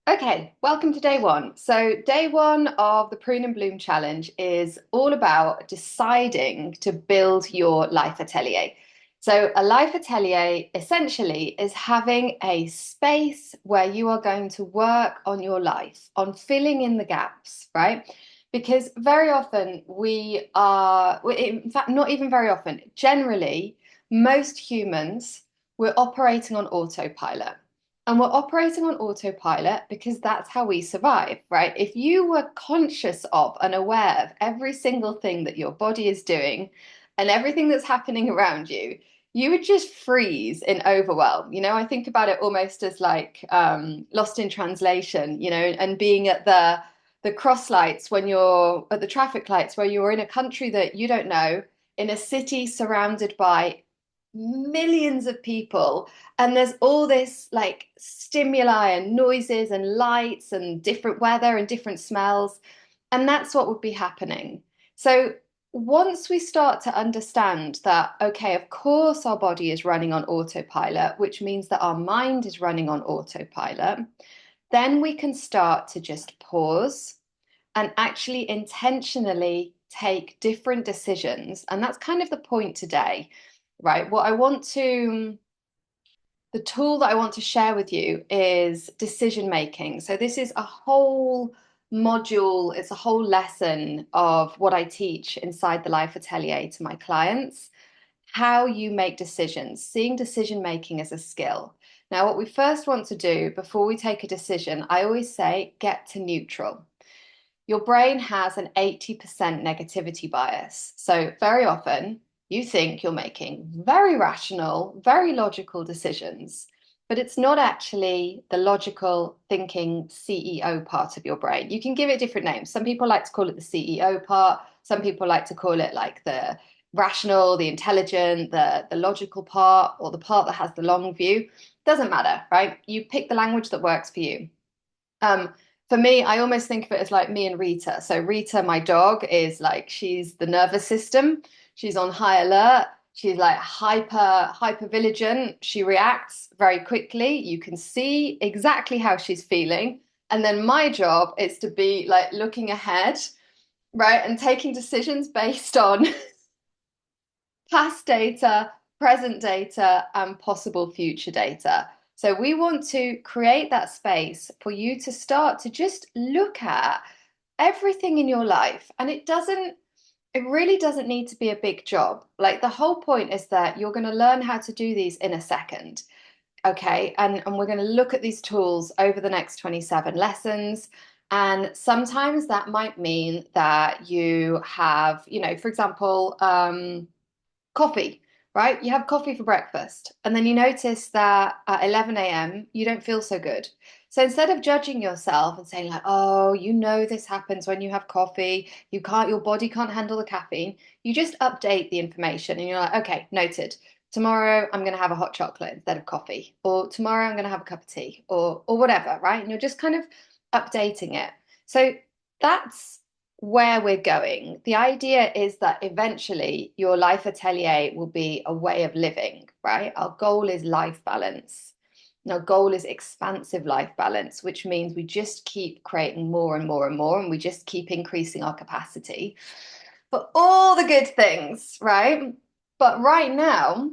Okay, welcome to day one. So, day one of the Prune and Bloom challenge is all about deciding to build your life atelier. So, a life atelier essentially is having a space where you are going to work on your life, on filling in the gaps, right? Because very often in fact, not even very often, generally, most humans, we're operating on autopilot. And we're operating on autopilot because that's how we survive, right? If you were conscious of and aware of every single thing that your body is doing and everything that's happening around you, you would just freeze in overwhelm. I think about it almost as like lost in translation, and being at the cross lights when you're at the traffic lights where you're in a country that you don't know, in a city surrounded by millions of people, and there's all this like stimuli and noises and lights and different weather and different smells, and that's what would be happening. So once we start to understand that, okay, of course our body is running on autopilot, which means that our mind is running on autopilot, then we can start to just pause and actually intentionally take different decisions. And that's kind of the point today, right? The tool that I want to share with you is decision making. So this is a whole module, it's a whole lesson of what I teach inside the Life Atelier to my clients, how you make decisions, seeing decision making as a skill. Now, what we first want to do before we take a decision, I always say, get to neutral. Your brain has an 80% negativity bias. So very often you think you're making very rational, very logical decisions, but it's not actually the logical thinking CEO part of your brain. You can give it different names. Some people like to call it the CEO part. Some people like to call it like the rational, the intelligent, the logical part, or the part that has the long view. Doesn't matter, right? You pick the language that works for you. Um, for me, I almost think of it as like me and Rita. So Rita, my dog, is like she's the nervous system. She's on high alert. She's like hyper vigilant. She reacts very quickly. You can see exactly how she's feeling. And then my job is to be like looking ahead, right, and taking decisions based on past data, present data, and possible future data. So we want to create that space for you to start to just look at everything in your life. And it really doesn't need to be a big job. Like the whole point is that you're going to learn how to do these in a second. Okay. And we're going to look at these tools over the next 27 lessons. And sometimes that might mean that you have, for example, coffee, right? You have coffee for breakfast, and then you notice that at 11 a.m. you don't feel so good. So instead of judging yourself and saying like, "Oh, this happens when you have coffee. Your body can't handle the caffeine." You just update the information and you're like, "Okay, noted. Tomorrow I'm going to have a hot chocolate instead of coffee, or tomorrow I'm going to have a cup of tea, or whatever," right? And you're just kind of updating it. So that's where we're going. The idea is that eventually your life atelier will be a way of living, right? Our goal is life balance. And our goal is expansive life balance, which means we just keep creating more and more and more, and we just keep increasing our capacity for all the good things, right? But right now,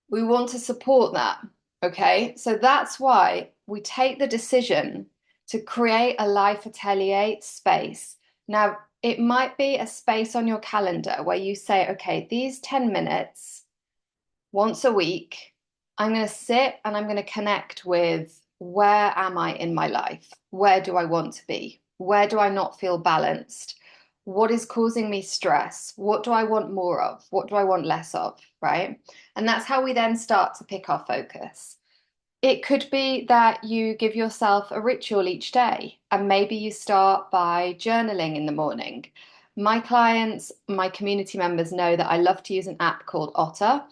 we want to support that. Okay. So that's why we take the decision to create a life atelier space. Now, it might be a space on your calendar where you say, okay, these 10 minutes once a week, I'm going to sit and I'm going to connect with where am I in my life? Where do I want to be? Where do I not feel balanced? What is causing me stress? What do I want more of? What do I want less of? Right? And that's how we then start to pick our focus. It could be that you give yourself a ritual each day, and maybe you start by journaling in the morning. My clients, my community members know that I love to use an app called Otter,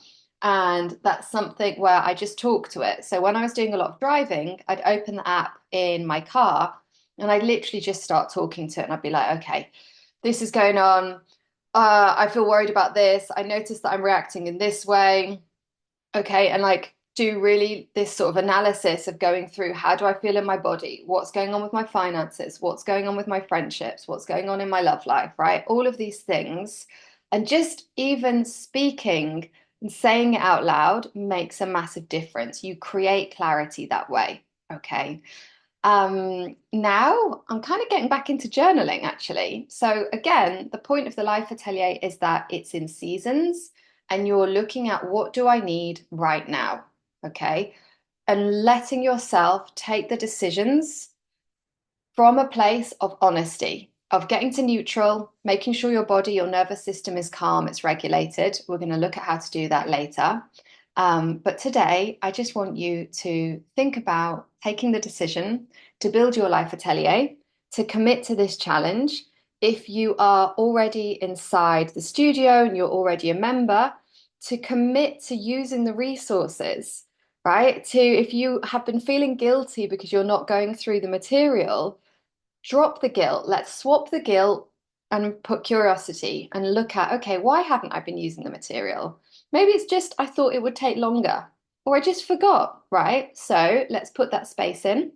and that's something where I just talk to it. So when I was doing a lot of driving, I'd open the app in my car and I'd literally just start talking to it, and I'd be like, okay, this is going on. I feel worried about this. I noticed that I'm reacting in this way. Okay. And like do really this sort of analysis of going through how do I feel in my body? What's going on with my finances? What's going on with my friendships? What's going on in my love life, right? All of these things. And just even speaking and saying it out loud makes a massive difference. You create clarity that way. Okay. Now I'm kind of getting back into journaling actually. So again, the point of the Life Atelier is that it's in seasons and you're looking at what do I need right now, okay? And letting yourself take the decisions from a place of honesty, of getting to neutral, making sure your body, your nervous system is calm, it's regulated. We're going to look at how to do that later. But today, I just want you to think about taking the decision to build your life atelier, to commit to this challenge. If you are already inside the studio and you're already a member, to commit to using the resources, right? To if you have been feeling guilty because you're not going through the material, drop the guilt. Let's swap the guilt and put curiosity and look at, okay, why haven't I been using the material? Maybe it's just I thought it would take longer or I just forgot, right? So let's put that space in.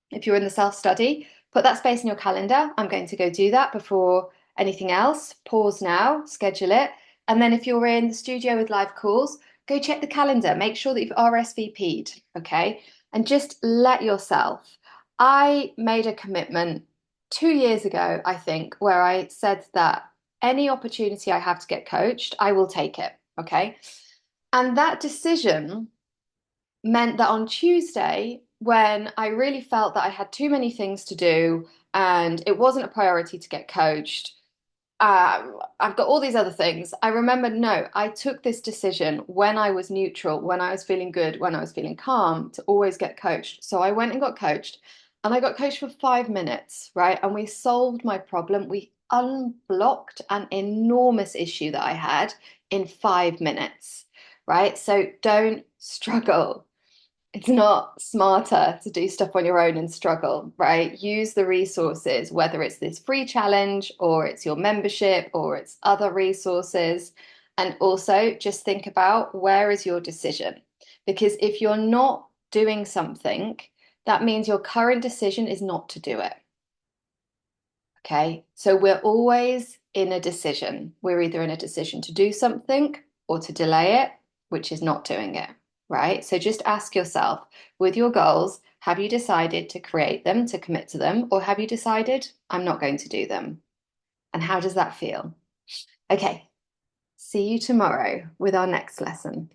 If you're in the self-study, put that space in your calendar. I'm going to go do that before anything else. Pause now, schedule it. And then if you're in the studio with live calls, go check the calendar. Make sure that you've RSVP'd, okay? And just let yourself. I made a commitment 2 years ago, I think, where I said that any opportunity I have to get coached, I will take it, okay? And that decision meant that on Tuesday, when I really felt that I had too many things to do and it wasn't a priority to get coached, I've got all these other things. I remember, no, I took this decision when I was neutral, when I was feeling good, when I was feeling calm, to always get coached. So I went and got coached, and I got coached for 5 minutes, right? And we solved my problem. We unblocked an enormous issue that I had in 5 minutes, right? So don't struggle. It's not smarter to do stuff on your own and struggle, right? Use the resources, whether it's this free challenge or it's your membership or it's other resources. And also just think about where is your decision? Because if you're not doing something, that means your current decision is not to do it. Okay. So we're always in a decision. We're either in a decision to do something or to delay it, which is not doing it. Right. So just ask yourself with your goals, have you decided to create them, to commit to them, or have you decided I'm not going to do them? And how does that feel? Okay. See you tomorrow with our next lesson.